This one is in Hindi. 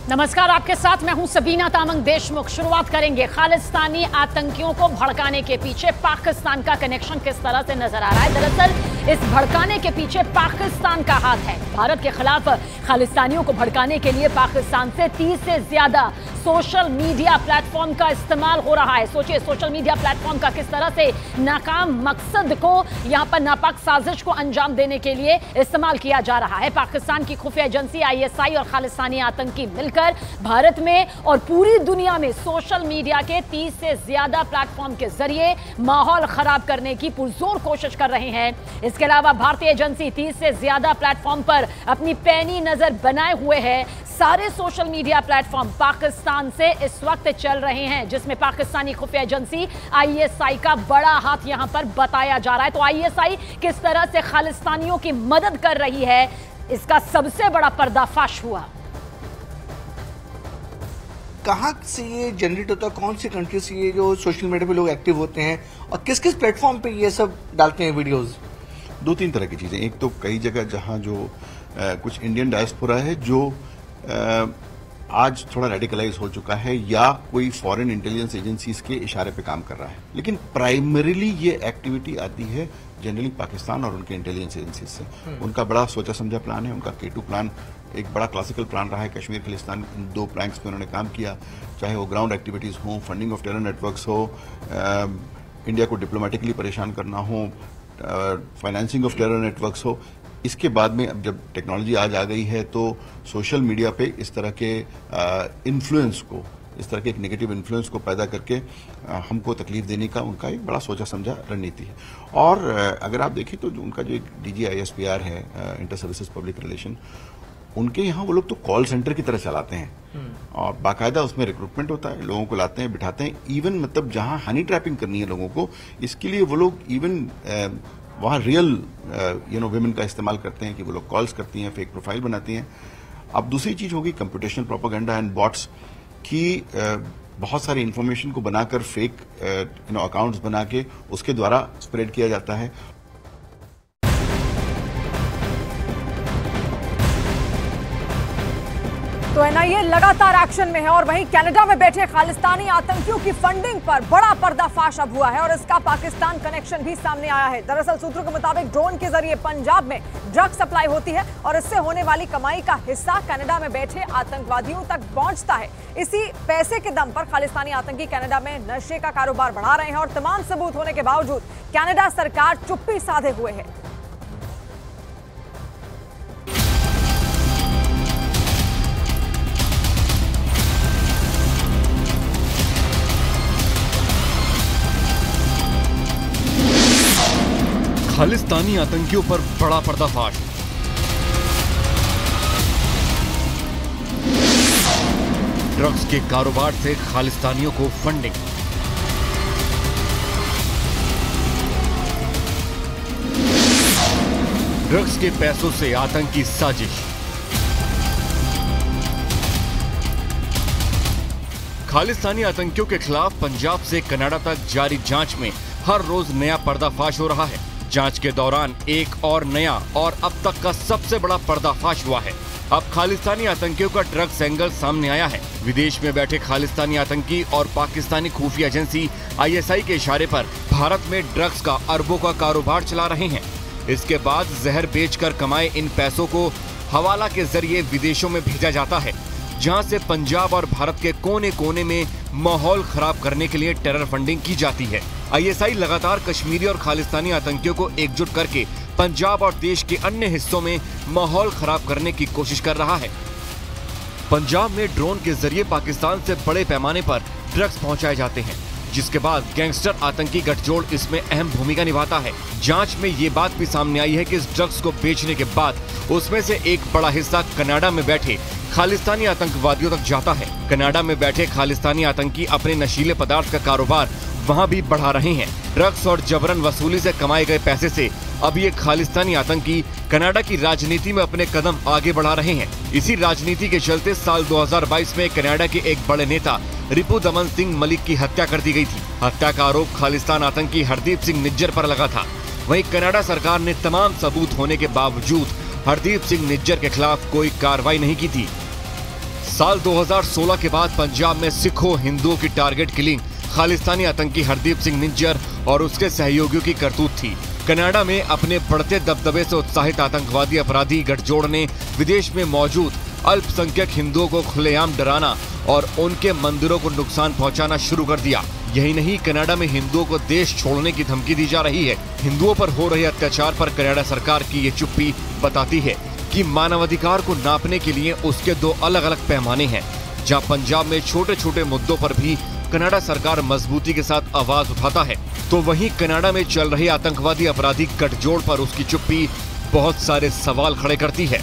नमस्कार, आपके साथ मैं हूं सबीना तामंग देशमुख। शुरुआत करेंगे, खालिस्तानी आतंकियों को भड़काने के पीछे पाकिस्तान का कनेक्शन किस तरह से नजर आ रहा है। दरअसल इस भड़काने के पीछे पाकिस्तान का हाथ है। भारत के खिलाफ खालिस्तानियों को भड़काने के लिए पाकिस्तान से 30 से ज्यादा सोशल मीडिया प्लेटफॉर्म का इस्तेमाल हो रहा है। सोचिए, सोशल मीडिया प्लेटफॉर्म का किस तरह से नाकाम मकसद को, यहां पर नापाक साजिश को अंजाम देने के लिए इस्तेमाल किया जा रहा है। पाकिस्तान की खुफिया एजेंसी ISI और खालिस्तानी आतंकी मिलकर भारत में और पूरी दुनिया में सोशल मीडिया के 30 से ज्यादा प्लेटफॉर्म के जरिए माहौल खराब करने की पुरजोर कोशिश कर रहे हैं। इसके अलावा भारतीय एजेंसी 30 से ज्यादा प्लेटफॉर्म पर अपनी पैनी नजर बनाए हुए है। सारे सोशल मीडिया प्लेटफॉर्म पाकिस्तान से इस वक्त चल रहे हैं, जिसमें पाकिस्तानी खुफिया एजेंसी ISI का बड़ा हाथ यहां पर बताया जा रहा है। तो ISI किस तरह से खालिस्तानियों की मदद कर रही है, इसका सबसे बड़ा पर्दाफाश हुआ। कहाँ से ये जनरेट होता है, कौन सी कंट्री से ये जो सोशल मीडिया पे लोग एक्टिव होते हैं और किस किस प्लेटफॉर्म पे ये सब डालते हैं वीडियोस? दो तीन तरह की चीजें। एक तो कई जगह जहां जो कुछ इंडियन डायस्पोरा है जो आज थोड़ा रेडिकलाइज हो चुका है या कोई फॉरेन इंटेलिजेंस एजेंसीज के इशारे पे काम कर रहा है, लेकिन प्राइमरीली ये एक्टिविटी आती है जनरली पाकिस्तान और उनके इंटेलिजेंस एजेंसीज से। उनका बड़ा सोचा समझा प्लान है। उनका K2 प्लान एक बड़ा क्लासिकल प्लान रहा है। कश्मीर खालिस्तान, इन 2 प्लैंक्स पे उन्होंने काम किया, चाहे वो ग्राउंड एक्टिविटीज हो, फंडिंग ऑफ टेरर नेटवर्क्स हो, इंडिया को डिप्लोमेटिकली परेशान करना हो, फाइनेंसिंग ऑफ टेरर नेटवर्क्स हो। इसके बाद में अब जब टेक्नोलॉजी आज आ गई है तो सोशल मीडिया पे इस तरह के इन्फ्लुएंस को, इस तरह के एक नेगेटिव इन्फ्लुएंस को पैदा करके हमको तकलीफ देने का उनका एक बड़ा सोचा समझा रणनीति है। और अगर आप देखें तो जो उनका जो एक DG ISPR है, इंटर सर्विसेज पब्लिक रिलेशन, उनके यहाँ वो लोग तो कॉल सेंटर की तरह चलाते हैं और बाकायदा उसमें रिक्रूटमेंट होता है, लोगों को लाते हैं, बिठाते हैं। इवन मतलब जहां हनी ट्रैपिंग करनी है लोगों को, इसके लिए वो लोग इवन वहाँ रियल विमेन का इस्तेमाल करते हैं कि वो लोग कॉल्स करती हैं, फेक प्रोफाइल बनाती हैं। अब दूसरी चीज होगी कंप्यूटेशनल प्रोपेगेंडा एंड बॉट्स की, बहुत सारी इंफॉर्मेशन को बनाकर फेक अकाउंट्स बना के उसके द्वारा स्प्रेड किया जाता है। तो NIA लगातार एक्शन में है और वहीं कनाडा में बैठे खालिस्तानी आतंकियों की फंडिंग पर बड़ा पर्दाफाश अब हुआ है और इसका पाकिस्तान कनेक्शन भी सामने आया है। दरअसल सूत्रों के मुताबिक ड्रोन के जरिए पंजाब में ड्रग सप्लाई होती है और इससे होने वाली कमाई का हिस्सा कनाडा में बैठे आतंकवादियों तक पहुंचता है। इसी पैसे के दम पर खालिस्तानी आतंकी कनाडा में नशे का कारोबार बढ़ा रहे हैं और तमाम सबूत होने के बावजूद कनाडा सरकार चुप्पी साधे हुए है। खालिस्तानी आतंकियों पर बड़ा पर्दाफाश। ड्रग्स के कारोबार से खालिस्तानियों को फंडिंग। ड्रग्स के पैसों से आतंकी साजिश। खालिस्तानी आतंकियों के खिलाफ पंजाब से कनाडा तक जारी जांच में हर रोज नया पर्दाफाश हो रहा है। जांच के दौरान एक और नया और अब तक का सबसे बड़ा पर्दाफाश हुआ है। अब खालिस्तानी आतंकियों का ड्रग्स एंगल सामने आया है। विदेश में बैठे खालिस्तानी आतंकी और पाकिस्तानी खुफिया एजेंसी ISI के इशारे पर भारत में ड्रग्स का अरबों का कारोबार चला रहे हैं। इसके बाद जहर बेचकर कमाए इन पैसों को हवाला के जरिए विदेशों में भेजा जाता है, जहां से पंजाब और भारत के कोने कोने में माहौल खराब करने के लिए टेरर फंडिंग की जाती है। ISI लगातार कश्मीरी और खालिस्तानी आतंकियों को एकजुट करके पंजाब और देश के अन्य हिस्सों में माहौल खराब करने की कोशिश कर रहा है। पंजाब में ड्रोन के जरिए पाकिस्तान से बड़े पैमाने पर ड्रग्स पहुंचाए जाते हैं, जिसके बाद गैंगस्टर आतंकी गठजोड़ इसमें अहम भूमिका निभाता है। जांच में ये बात भी सामने आई है कि इस ड्रग्स को बेचने के बाद उसमें से एक बड़ा हिस्सा कनाडा में बैठे खालिस्तानी आतंकवादियों तक जाता है। कनाडा में बैठे खालिस्तानी आतंकी अपने नशीले पदार्थ का कारोबार वहां भी बढ़ा रहे हैं। ड्रग्स और जबरन वसूली से कमाए गए पैसे से अब ये खालिस्तानी आतंकी कनाडा की राजनीति में अपने कदम आगे बढ़ा रहे हैं। इसी राजनीति के चलते साल 2022 में कनाडा के एक बड़े नेता रिपु दमन सिंह मलिक की हत्या कर दी गई थी। हत्या का आरोप खालिस्तान आतंकी हरदीप सिंह निज्जर पर लगा था। वहीं कनाडा सरकार ने तमाम सबूत होने के बावजूद हरदीप सिंह निज्जर के खिलाफ कोई कार्रवाई नहीं की थी। साल 2016 के बाद पंजाब में सिखों हिंदुओं की टारगेट किलिंग खालिस्तानी आतंकी हरदीप सिंह निज्जर और उसके सहयोगियों की करतूत थी। कनाडा में अपने बढ़ते दबदबे से उत्साहित आतंकवादी अपराधी गठजोड़ ने विदेश में मौजूद अल्पसंख्यक हिंदुओं को खुलेआम डराना और उनके मंदिरों को नुकसान पहुंचाना शुरू कर दिया। यही नहीं, कनाडा में हिंदुओं को देश छोड़ने की धमकी दी जा रही है। हिंदुओं पर हो रहे अत्याचार पर कनाडा सरकार की ये चुप्पी बताती है कि मानवाधिकार को नापने के लिए उसके दो अलग अलग पैमाने हैं। जहां पंजाब में छोटे छोटे मुद्दों पर भी कनाडा सरकार मजबूती के साथ आवाज उठाता है, तो वहीं कनाडा में चल रहे आतंकवादी आपराधिक गठजोड़ पर उसकी चुप्पी बहुत सारे सवाल खड़े करती है।